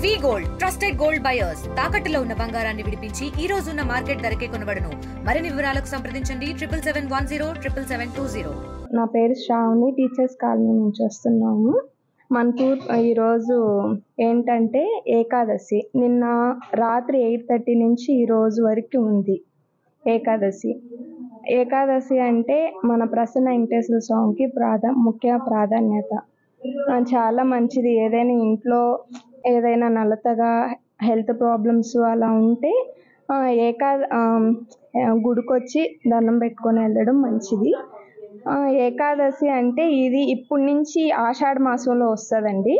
వి gold trusted gold buyers తాకట్టులో ఉన్న బంగారాన్ని విడిపించి ఈ రోజు ఉన్న మార్కెట్ ధరకే కొనబడును. మరిన్ని వివరాలకు సంప్రదించండి 77107720. నా పేరు శ్రావణి, టీచర్స్ కాలనీ నుంచి వస్తున్నాము. మనకు ఈరోజు ఏంటంటే ఏకాదశి. నిన్న రాత్రి 8:30 నుంచి ఈ రోజు వరకు ఉంది ఏకాదశి. ఏకాదశి అంటే మన ప్రసన్న వెంకటేశ్వర స్వామికి ముఖ్య ప్రాధాన్యత. చాలా మంచిది. ఏదైనా ఇంట్లో ఏదైనా నలతగా హెల్త్ ప్రాబ్లమ్స్ అలా ఉంటే గుడికొచ్చి దండం పెట్టుకొని వెళ్ళడం మంచిది. ఏకాదశి అంటే ఇది ఇప్పటి నుంచి ఆషాఢ మాసంలో వస్తుందండి.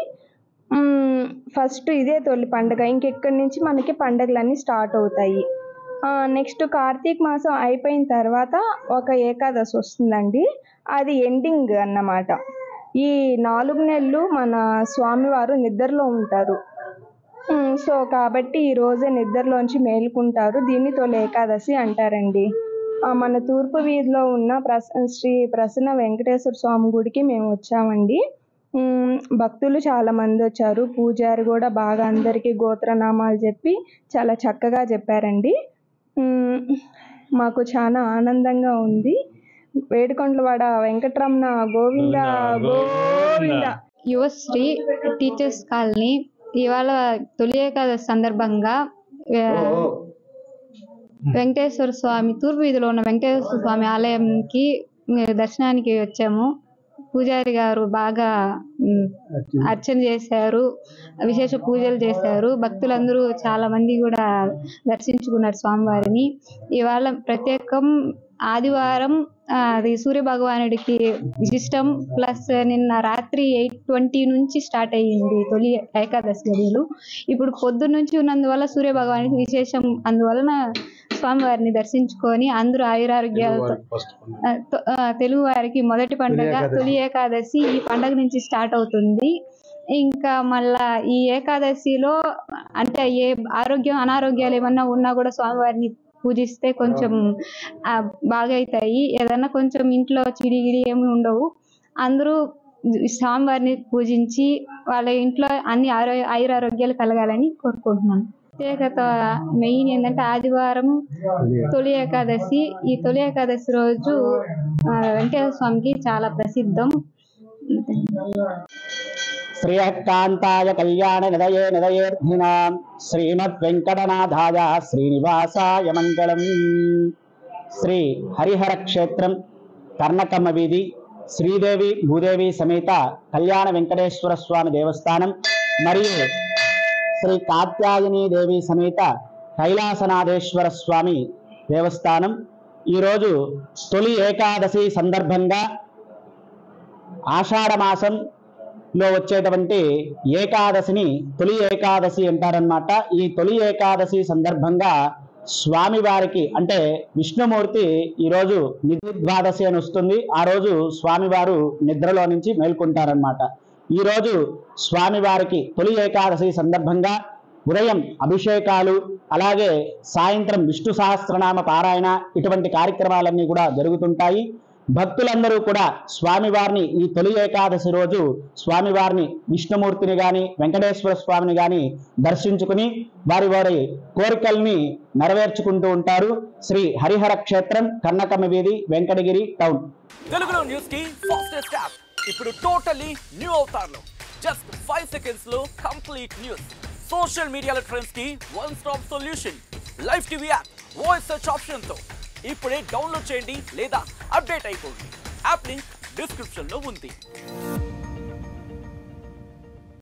ఫస్ట్ ఇదే తొలి పండుగ. ఇంకెక్కడి నుంచి మనకి పండుగలన్నీ స్టార్ట్ అవుతాయి. నెక్స్ట్ కార్తీక మాసం అయిపోయిన తర్వాత ఒక ఏకాదశి వస్తుందండి. అది ఎండింగ్ అన్నమాట. ఈ 4 నెలలు మన స్వామివారు నిద్రలో ఉంటారు. సో కాబట్టి ఈ రోజే నిద్రలోంచి మేలుకుంటారు. దీన్ని తొలి ఏకాదశి అంటారండి. మన తూర్పు వీధిలో ఉన్న శ్రీ ప్రసన్న వెంకటేశ్వర స్వామి గుడికి మేము వచ్చామండి. భక్తులు చాలా మంది వచ్చారు. పూజారి కూడా బాగా అందరికీ గోత్రనామాలు చెప్పి చాలా చక్కగా చెప్పారండి. మాకు చాలా ఆనందంగా ఉంది. వేడుకొండలవాడ వెంకటరమణ గోవింద గోవింద. Yuvasri teachers colony. ఇవాళ తొలి ఏకాదశి సందర్భంగా వెంకటేశ్వర స్వామి తూర్పు వీధిలో ఉన్న వెంకటేశ్వర స్వామి ఆలయంకి దర్శనానికి వచ్చాము. పూజారి గారు బాగా అర్చన చేశారు, విశేష పూజలు చేశారు. భక్తులందరూ చాలా మంది కూడా దర్శించుకున్నారు స్వామివారిని. ఇవాళ ప్రత్యేకం ఆదివారం అది సూర్య భగవానుడికి విశిష్టం. ప్లస్ నిన్న రాత్రి 8:20 నుంచి స్టార్ట్ అయ్యింది తొలి ఏకాదశి గడియలు. ఇప్పుడు పొద్దున్న నుంచి ఉన్నందువల్ల సూర్య భగవానికి విశేషం. అందువలన స్వామివారిని దర్శించుకొని అందరూ ఆయురారోగ్యాలతో, తెలుగు వారికి మొదటి పండుగ తొలి ఏకాదశి ఈ పండుగ నుంచి స్టార్ట్ అవుతుంది. ఇంకా మళ్ళా ఈ ఏకాదశిలో అంటే ఏ అనారోగ్యాలు ఏమన్నా ఉన్నా కూడా స్వామివారిని పూజిస్తే కొంచెం బాగా అవుతాయి. ఏదన్నా కొంచెం ఇంట్లో చిడిగిడి ఏమి ఉండవు. అందరూ స్వామివారిని పూజించి వాళ్ళ ఇంట్లో అన్ని ఆయురారోగ్యాలు కలగాలని కోరుకుంటున్నాను. ప్రత్యేకత మెయిన్ ఏంటంటే ఆదివారం తొలి ఏకాదశి. ఈ తొలి ఏకాదశి రోజు వెంకటేశ్వర స్వామికి చాలా ప్రసిద్ధం. శ్రీయకాంతాయ కళ్యాణ నిదయే నిదయేర్ధినాం శ్రీమద్ వెంకటనాథాయ శ్రీనివాసాయ మంగళం. శ్రీ హరిహర క్షేత్రం కర్ణకమ్మ వీధి శ్రీదేవి భూదేవి సమేత కళ్యాణ వెంకటేశ్వర స్వామి దేవస్థానం మరియు శ్రీ కాత్యాయని దేవి సమేత కైలాసనాథేశ్వర స్వామి దేవస్థానం ఈరోజు తొలి ఏకాదశి సందర్భంగా ఆషాఢ మాసంలో వచ్చేటువంటి ఏకాదశిని తొలి ఏకాదశి అంటారనమాట. ఈ తొలి ఏకాదశి సందర్భంగా స్వామివారికి అంటే విష్ణుమూర్తి ఈరోజు నిధి ద్వాదశి అని వస్తుంది. ఆ రోజు స్వామివారు నిద్రలో నుంచి మేల్కొంటారనమాట. ఈరోజు స్వామివారికి తొలి ఏకాదశి సందర్భంగా ఉదయం అభిషేకాలు, అలాగే సాయంత్రం విష్ణు సహస్రనామ పారాయణ ఇటువంటి కార్యక్రమాలన్నీ కూడా జరుగుతుంటాయి. భక్తులందరూ కూడా స్వామివారిని ఈ తొలి ఏకాదశి రోజు స్వామివారిని విష్ణుమూర్తిని గాని వెంకటేశ్వర స్వామిని గాని దర్శించుకుని వారి వారి కోరికల్ని నెరవేర్చుకుంటూ ఉంటారు. శ్రీ హరిహర క్షేత్రం కర్ణకమ్మ వీధి వెంకటగిరి టౌన్. తెలుగులో న్యూస్ కి ఫాస్టెస్ట్ యాప్ ఇప్పుడు టోటల్లీ న్యూ అవతార్లో జస్ట్ 5 seconds లో కంప్లీట్ న్యూస్. సోషల్ మీడియాలో ట్రెండ్స్ కి one stop solution. Live TV app voice search option తో ఇప్పుడే డౌన్లోడ్ చేయండి లేదా అప్డేట్ అయిపోండి. యాప్ లింక్ డిస్క్రిప్షన్ లో ఉంది.